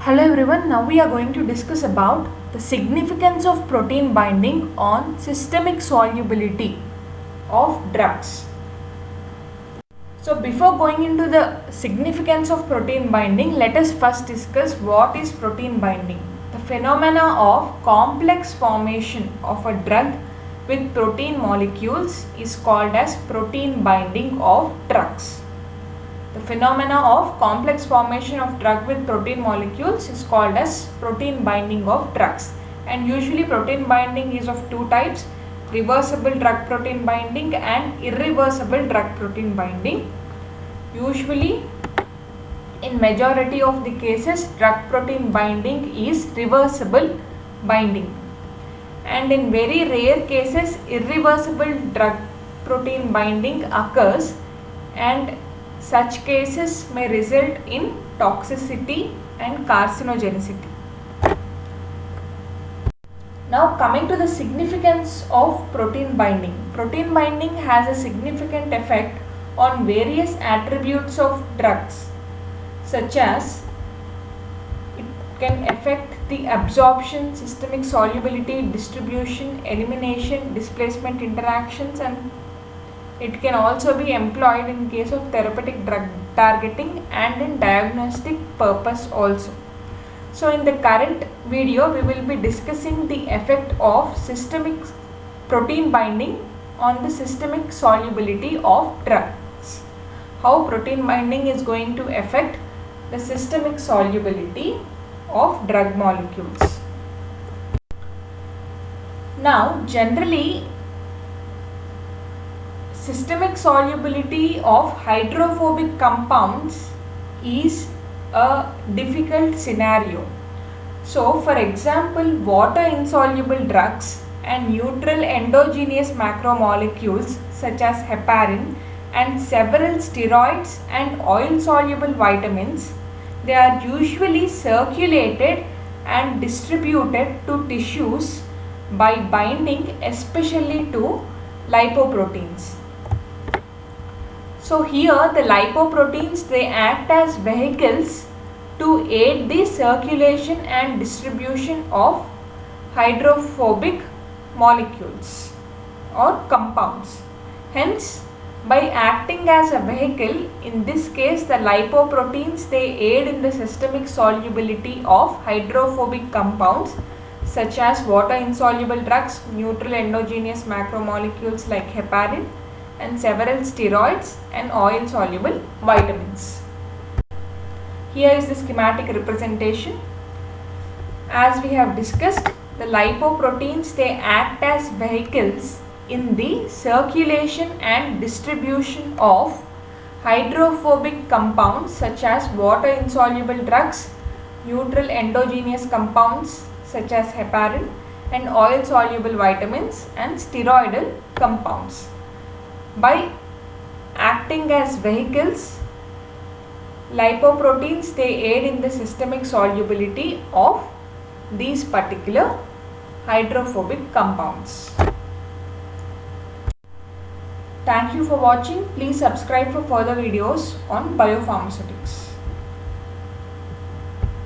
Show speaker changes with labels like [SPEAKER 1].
[SPEAKER 1] Hello everyone, now we are going to discuss about the significance of protein binding on systemic solubility of drugs. So before going into the significance of protein binding, let us first discuss what is protein binding. The phenomena of complex formation of a drug with protein molecules is called as protein binding of drugs. The phenomena of complex formation of drug with protein molecules is called as protein binding of drugs. And usually protein binding is of two types, reversible drug protein binding and irreversible drug protein binding. Usually in majority of the cases drug protein binding is reversible binding. And in very rare cases irreversible drug protein binding occurs, and such cases may result in toxicity and carcinogenicity. Now coming to the significance of protein binding. Protein binding has a significant effect on various attributes of drugs, such as it can affect the absorption, systemic solubility, distribution, elimination, displacement interactions, and it can also be employed in case of therapeutic drug targeting and in diagnostic purpose also. So in the current video we will be discussing the effect of systemic protein binding on the systemic solubility of drugs. How protein binding is going to affect the systemic solubility of drug molecules. Now generally systemic solubility of hydrophobic compounds is a difficult scenario. So for example, water insoluble drugs and neutral endogenous macromolecules such as heparin and several steroids and oil soluble vitamins, they are usually circulated and distributed to tissues by binding especially to lipoproteins. So here the lipoproteins, they act as vehicles to aid the circulation and distribution of hydrophobic molecules or compounds. Hence, by acting as a vehicle, in this case the lipoproteins, they aid in the systemic solubility of hydrophobic compounds such as water insoluble drugs, neutral endogenous macromolecules like heparin, and several steroids and oil soluble vitamins. Here is the schematic representation. As we have discussed, the lipoproteins, they act as vehicles in the circulation and distribution of hydrophobic compounds such as water insoluble drugs, neutral endogenous compounds such as heparin, and oil soluble vitamins and steroidal compounds. By acting as vehicles, lipoproteins, they aid in the systemic solubility of these particular hydrophobic compounds. Thank you for watching. Please subscribe for further videos on biopharmaceutics.